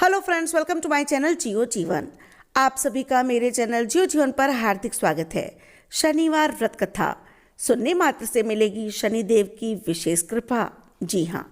Hello friends, welcome to my channel Jiyo Jeevan. आप सभी का मेरे चैनल जियो जीवन पर हार्दिक स्वागत है। शनिवार व्रत कथा सुनने मात्र से मिलेगी शनिदेव की विशेष कृपा। जी हाँ,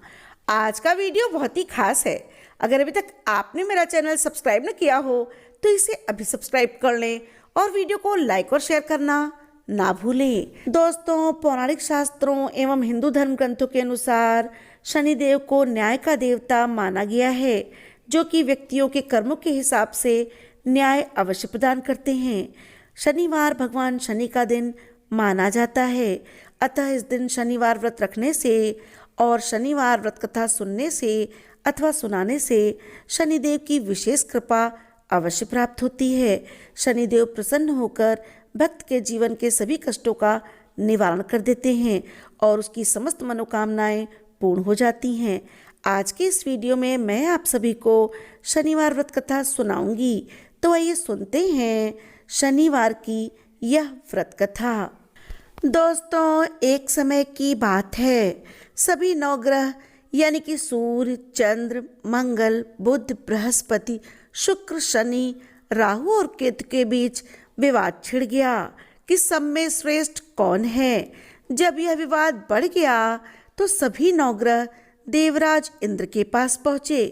आज का वीडियो बहुत ही खास है। अगर अभी तक आपने मेरा चैनल सब्सक्राइब न किया हो तो इसे अभी सब्सक्राइब कर लें और वीडियो को लाइक और शेयर करना ना भूलें। दोस्तों, पौराणिक शास्त्रों एवं हिंदू धर्म ग्रंथों के अनुसार शनिदेव को न्याय का देवता माना गया है, जो कि व्यक्तियों के कर्मों के हिसाब से न्याय अवश्य प्रदान करते हैं। शनिवार भगवान शनि का दिन माना जाता है, अतः इस दिन शनिवार व्रत रखने से और शनिवार व्रत कथा सुनने से अथवा सुनाने से शनिदेव की विशेष कृपा अवश्य प्राप्त होती है। शनिदेव प्रसन्न होकर भक्त के जीवन के सभी कष्टों का निवारण कर देते हैं और उसकी समस्त मनोकामनाएं पूर्ण हो जाती हैं। आज के इस वीडियो में मैं आप सभी को शनिवार व्रत कथा सुनाऊंगी, तो आइए सुनते हैं शनिवार की यह व्रत कथा। दोस्तों, एक समय की बात है, सभी नवग्रह यानी कि सूर्य, चंद्र, मंगल, बुध, बृहस्पति, शुक्र, शनि, राहु और केतु के बीच विवाद छिड़ गया कि सब में श्रेष्ठ कौन है। जब यह विवाद बढ़ गया तो सभी नवग्रह देवराज इंद्र के पास पहुंचे।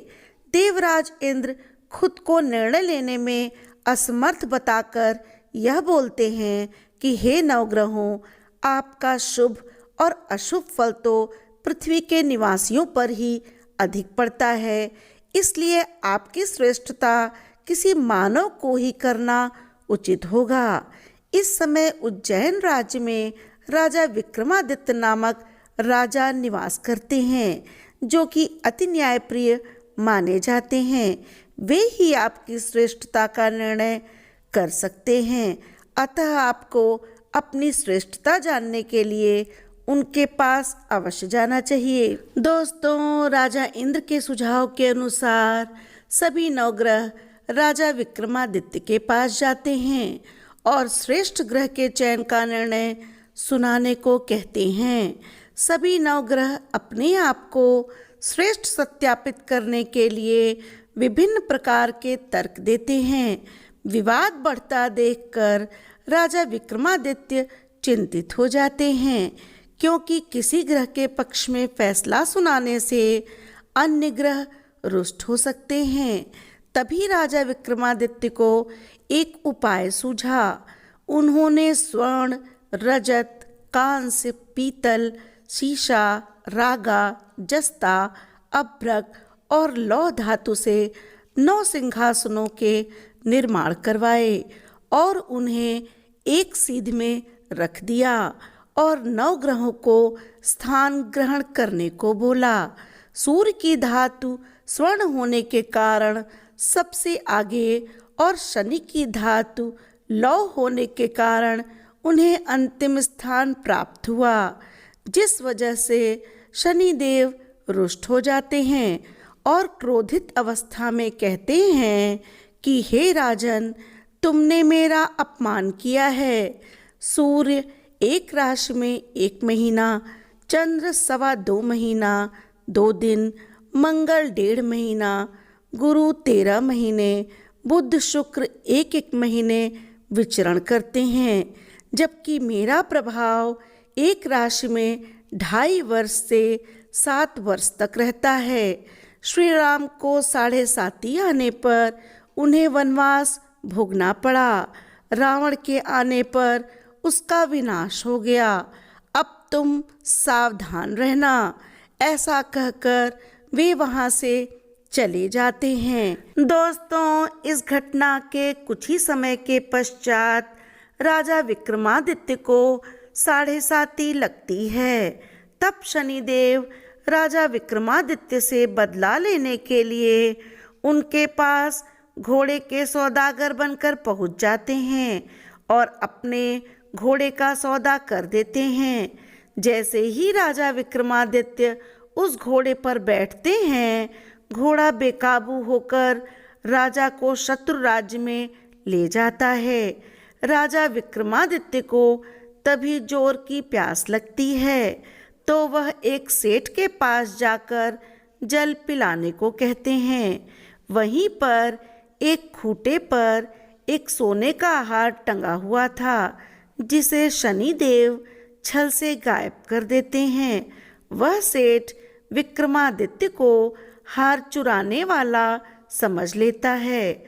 देवराज इंद्र खुद को निर्णय लेने में असमर्थ बताकर यह बोलते हैं कि हे नवग्रहों, आपका शुभ और अशुभ फल तो पृथ्वी के निवासियों पर ही अधिक पड़ता है, इसलिए आपकी श्रेष्ठता किसी मानव को ही करना उचित होगा। इस समय उज्जैन राज्य में राजा विक्रमादित्य नामक राजा निवास करते हैं, जो कि अति न्यायप्रिय माने जाते हैं। वे ही आपकी श्रेष्ठता का निर्णय कर सकते हैं, अतः आपको अपनी श्रेष्ठता जानने के लिए उनके पास अवश्य जाना चाहिए। दोस्तों, राजा इंद्र के सुझाव के अनुसार सभी नवग्रह राजा विक्रमादित्य के पास जाते हैं और श्रेष्ठ ग्रह के चयन का निर्णय सुनाने को कहते हैं। सभी नवग्रह अपने आप को श्रेष्ठ सत्यापित करने के लिए विभिन्न प्रकार के तर्क देते हैं। विवाद बढ़ता देखकर राजा विक्रमादित्य चिंतित हो जाते हैं, क्योंकि किसी ग्रह के पक्ष में फैसला सुनाने से अन्य ग्रह रुष्ट हो सकते हैं। तभी राजा विक्रमादित्य को एक उपाय सूझा। उन्होंने स्वर्ण, रजत, कांस्य, पीतल, शीशा, रागा, जस्ता, अभ्रक और लौह धातु से 9 सिंहासनों के निर्माण करवाए और उन्हें एक सीध में रख दिया और 9 ग्रहों को स्थान ग्रहण करने को बोला। सूर्य की धातु स्वर्ण होने के कारण सबसे आगे और शनि की धातु लौह होने के कारण उन्हें अंतिम स्थान प्राप्त हुआ, जिस वजह से शनिदेव रुष्ट हो जाते हैं और क्रोधित अवस्था में कहते हैं कि हे राजन, तुमने मेरा अपमान किया है। सूर्य एक राशि में 1 महीना, चंद्र 2.25 महीना 2 दिन, मंगल 1.5 महीना, गुरु 13 महीने, बुध शुक्र 1 महीने विचरण करते हैं, जबकि मेरा प्रभाव एक राशि में 2.5 वर्ष से 7 वर्ष तक रहता है। श्री राम को 7.5 आने पर उन्हें वनवास भोगना पड़ा। रावण के आने पर उसका विनाश हो गया। अब तुम सावधान रहना। ऐसा कहकर वे वहाँ से चले जाते हैं। दोस्तों, इस घटना के कुछ ही समय के पश्चात राजा विक्रमादित्य को 7.5 लगती है। तब शनिदेव राजा विक्रमादित्य से बदला लेने के लिए उनके पास घोड़े के सौदागर बनकर पहुंच जाते हैं और अपने घोड़े का सौदा कर देते हैं। जैसे ही राजा विक्रमादित्य उस घोड़े पर बैठते हैं, घोड़ा बेकाबू होकर राजा को शत्रु राज्य में ले जाता है। राजा विक्रमादित्य को तभी जोर की प्यास लगती है, तो वह एक सेठ के पास जाकर जल पिलाने को कहते हैं। वहीं पर एक खूंटे पर एक सोने का हार टंगा हुआ था, जिसे शनिदेव छल से गायब कर देते हैं। वह सेठ विक्रमादित्य को हार चुराने वाला समझ लेता है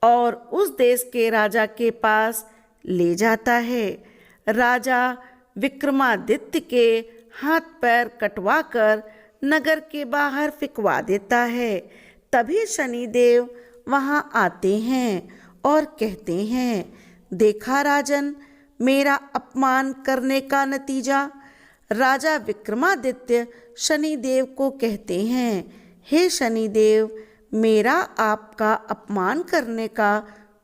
और उस देश के राजा के पास ले जाता है। राजा विक्रमादित्य के हाथ पैर कटवा कर नगर के बाहर फिकवा देता है। तभी शनिदेव वहां आते हैं और कहते हैं, देखा राजन, मेरा अपमान करने का नतीजा। राजा विक्रमादित्य शनिदेव को कहते हैं, हे शनिदेव, मेरा आपका अपमान करने का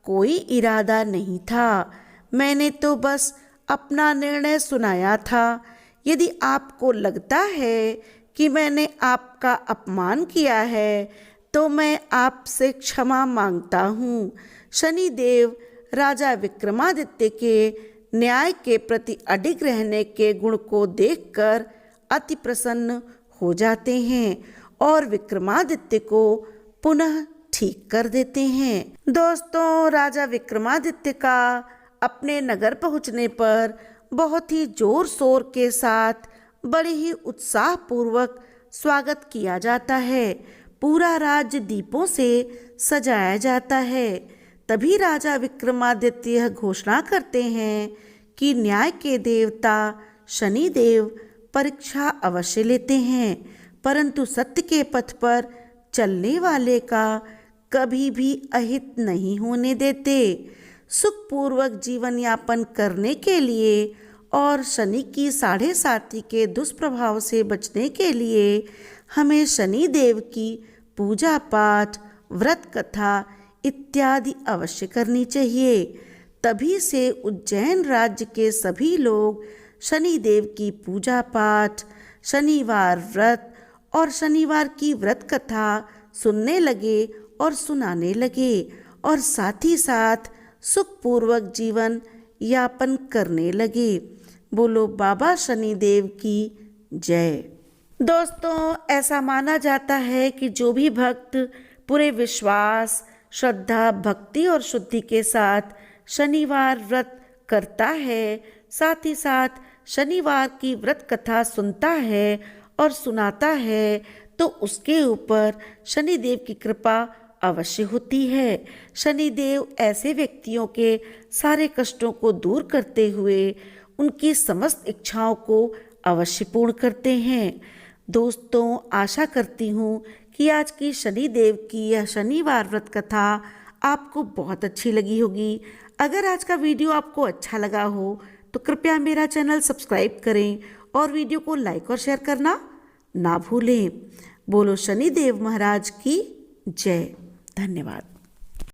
कोई इरादा नहीं था। मैंने तो बस अपना निर्णय सुनाया था। यदि आपको लगता है कि मैंने आपका अपमान किया है तो मैं आपसे क्षमा मांगता हूँ। शनिदेव राजा विक्रमादित्य के न्याय के प्रति अडिग रहने के गुण को देखकर अति प्रसन्न हो जाते हैं और विक्रमादित्य को पुनः ठीक कर देते हैं। दोस्तों, राजा विक्रमादित्य का अपने नगर पहुंचने पर बहुत ही जोर शोर के साथ बड़े ही उत्साहपूर्वक स्वागत किया जाता है। पूरा राज्य दीपों से सजाया जाता है। तभी राजा विक्रमादित्य यह घोषणा करते हैं कि न्याय के देवता शनिदेव परीक्षा अवश्य लेते हैं, परंतु सत्य के पथ पर चलने वाले का कभी भी अहित नहीं होने देते। सुखपूर्वक जीवन यापन करने के लिए और शनि की 7.5 के दुष्प्रभाव से बचने के लिए हमें शनि देव की पूजा पाठ, व्रत कथा इत्यादि अवश्य करनी चाहिए। तभी से उज्जैन राज्य के सभी लोग शनि देव की पूजा पाठ, शनिवार व्रत और शनिवार की व्रत कथा सुनने लगे और सुनाने लगे और साथ ही साथ सुखपूर्वक जीवन यापन करने लगे। बोलो बाबा शनिदेव की जय। दोस्तों, ऐसा माना जाता है कि जो भी भक्त पूरे विश्वास, श्रद्धा, भक्ति और शुद्धि के साथ शनिवार व्रत करता है, साथ ही साथ शनिवार की व्रत कथा सुनता है और सुनाता है, तो उसके ऊपर शनिदेव की कृपा अवश्य होती है। शनिदेव ऐसे व्यक्तियों के सारे कष्टों को दूर करते हुए उनकी समस्त इच्छाओं को अवश्य पूर्ण करते हैं। दोस्तों, आशा करती हूँ कि आज की शनिदेव की यह शनिवार व्रत कथा आपको बहुत अच्छी लगी होगी। अगर आज का वीडियो आपको अच्छा लगा हो तो कृपया मेरा चैनल सब्सक्राइब करें और वीडियो को लाइक और शेयर करना ना भूलें। बोलो शनिदेव महाराज की जय। धन्यवाद।